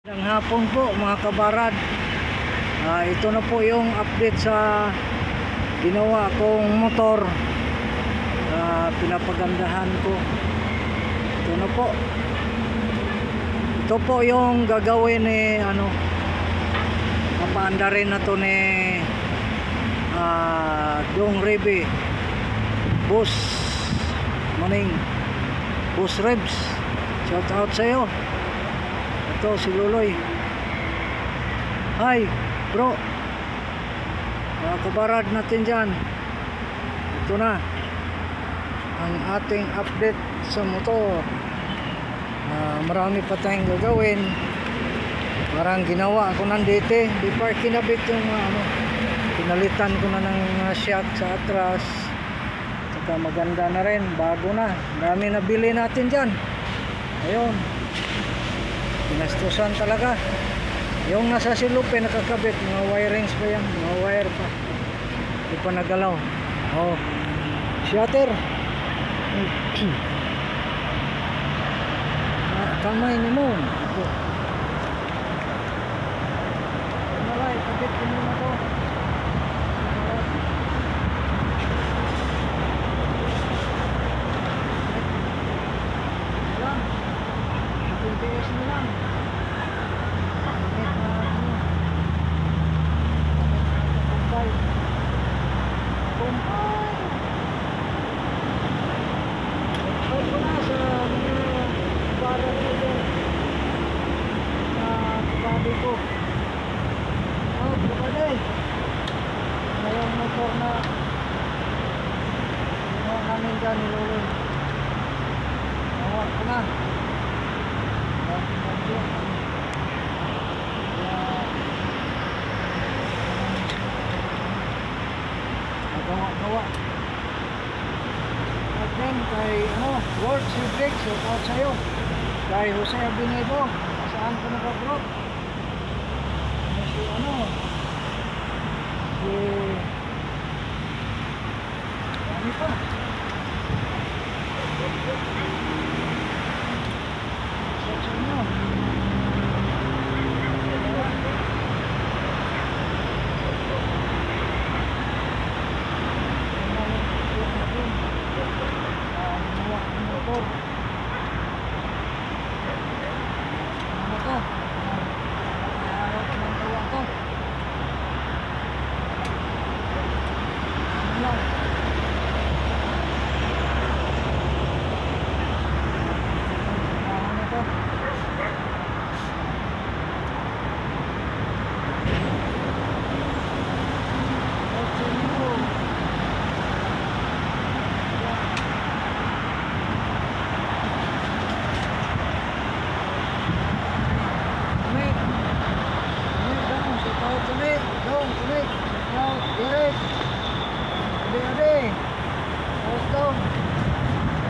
Magandang hapon po mga kabarad. Ito na po yung update sa ginawa kong motor. Pinapagandahan ko. Ito na po. Ito po yung gagawin ni papaanda rin na to ni Dong Rebe Boss Maning Boss Rebs. Shout out sa iyo. Ito si Luloy. Hi bro, mga kabarad natin dyan. Ito na ang ating update sa motor. Marami pa tayong gagawin. Parang ginawa ako ng dete. Di pa kinabit yung pinalitan ko na ng shock sa atras. Saka maganda na rin, bago na. Dami nabili natin dyan. Ayun, pinastusan talaga. Yung nasa silupe nakakabit, mga wirings pa yan, mga wire pa, di pa nagalaw. Shutter. Kamay ni mo malay, kabit ko muna to. Lang tiis mo lang. Ngayong motor na ginawa namin dyan ni Lolo. Nawak ko na. Gawa. At then kay Lord Cedric, shout out sa'yo. Kay Jose Abinedo, saan ko nag-upload? Si ano pa sa inyo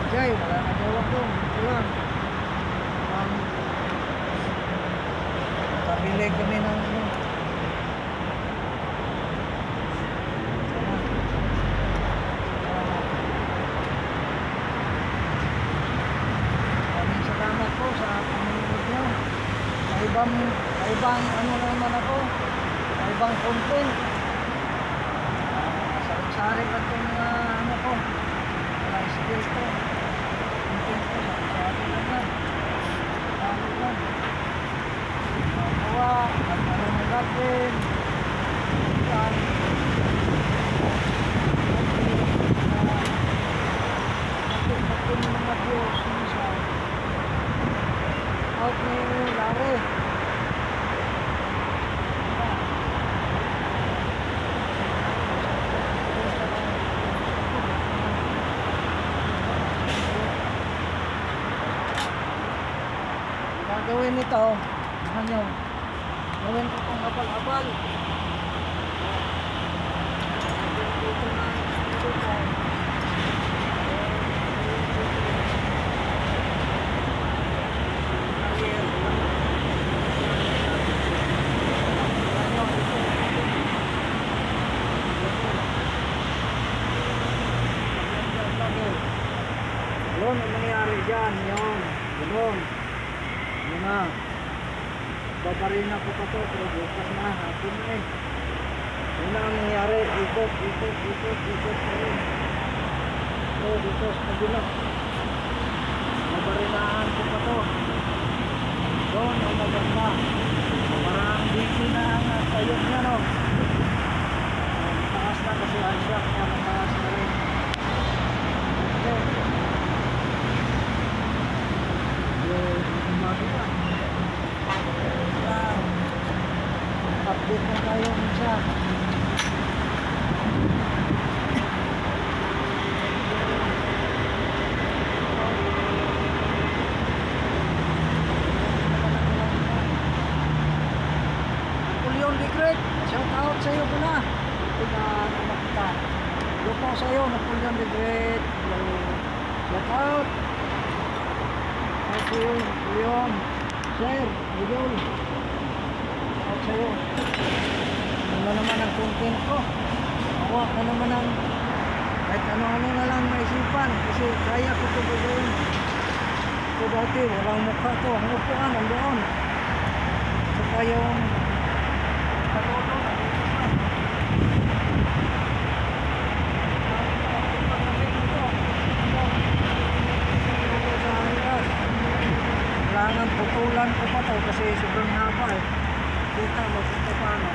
Jay, wala na jawab dong. Ito lang. Kabili kami ng maraming salamat po sa panonood nyo. Ibang naman ako. Ibang content. Sari-sari lang itong ko. Wala skill ko. Content ko. Sari-sari lang yan. Sari lang. Gawa. At natin. Yan. Natin yung mga Diyos. Out ni Larry. Gawin ito, nyo, gawin ko pang abal-abal. Dito na, dito na. Yun, ang nangyari dyan, yun. Yun na. babarin ako pa to, pero bukas na, hapon na eh. Yun na ang nangyari, ikot na yun. So, dito sa kabila. Babarinahan ko pa to. Doon, ang maganda. Parang dito na ang sayot niya, no? Taas na kasi ang shock niya, mataas na rin. Okay. Update na tayo siya. Napoleon the Great, shout out sa iyo pala. Ito na nakita. Lupo sa iyo, Napoleon the Great. Shout out. Thank you, Napoleon. Sir, idol. Shout sa'yo. Ano naman ang content ko? Awa ka naman ang kahit ano-ano na lang maisipan kasi kaya ko ito gagawin. Ito dati, walang mukha to. Ang upuan, nandoon. Saka yung katoto, nandoon. Kailangan putulan ko pa to kasi sobrang haba eh. Kita mo kung paano.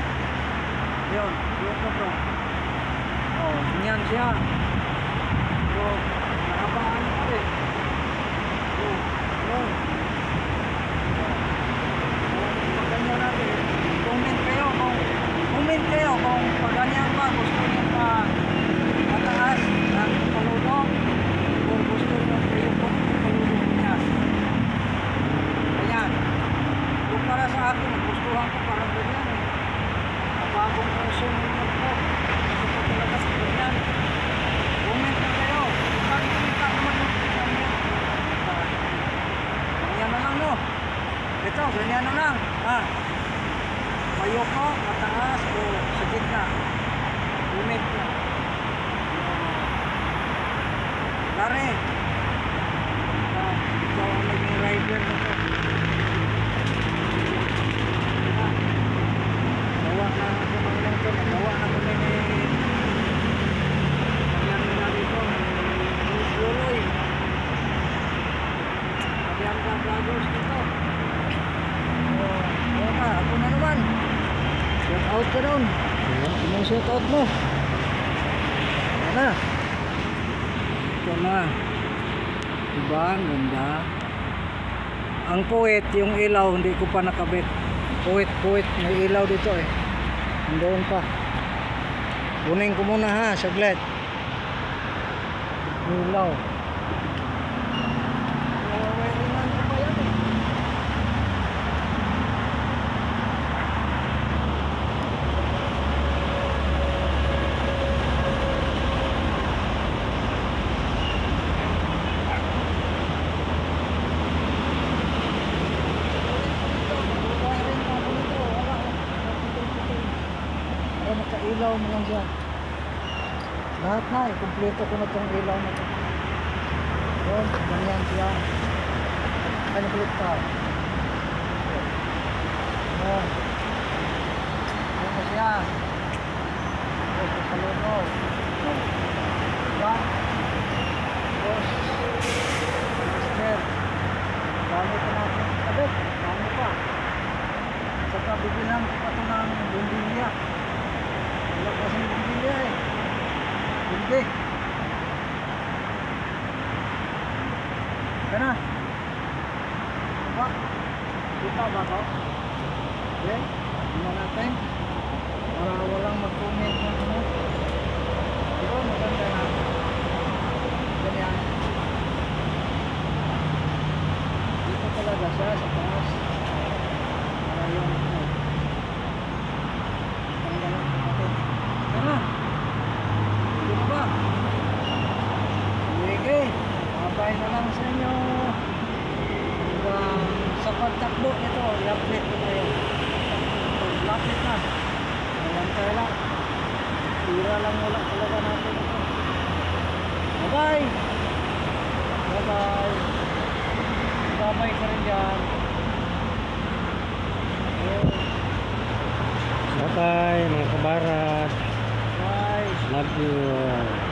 Yun, yun ko bro. Oh, ganyan siya. So, nahabaan ko eh. Yun, yun. Pagganyan natin. Comment kayo kung pagganyan ba gusto niyo pa mataas ng palulong o gusto niyo yung palulong niya. Ayan. Kung para sa akin, gustuhan ko parang ganyan eh. Bagong person yung magpo. Gusto ko talaga sa ganyan. Comment na kayo. Kita naman yung ganyan. Ganyan na lang no. Ito, ganyan na lang. Ha? Mayoko, mataas o sa gitna. Comment na. Lare. Ikaw ang naging rider na to. Gawa na ako ng lang ito. Gawa na ko na nangyari na dito. Luloy. Sabihan ka vloggers dito. So, ako na naman. Shout out ka doon. Anong shout out mo? Yan na. Ito na. Diba? Ang ganda. Ang puwet, yung ilaw, hindi ko pa nakabit. Puwet, may ilaw dito eh. Andoon pa. Kunin ko muna ha, saglit. Ilaw. Wiringan ko pa yan eh. Ilaw mo lang siya. Lahat na eh. Kompleto ko na itong ilaw na ito. Yun, ganyan siya. Ay, nakulit pa. Yun. Yun na siya. Yun, pasalunod. Diba? Tapos, master. Dami pa natin. Kabit, dami pa. Saka bibilang ko pa ito ng bumbilya. Wala kasing bumbilya eh. Hindi. Kaya na. Diba? Kita ba ito? Okay. Tingnan natin. Para walang mag-comment ng ano. Diba? Maganda na. Ganyan. Dito talaga siya sa taas. Para yung ano. Tanggalan natin. Kaya na. Dito ba? Sige. Mabay na lang sa inyo. Sa pagtakbo nito, lapit ko kayo. Lapit na. Ayan tayo lang. Tira lang wala talaga natin ito. Bye-bye. Bye-bye. Bye-bye ka rin dyan. bye mga kabarad. Bye. Love you.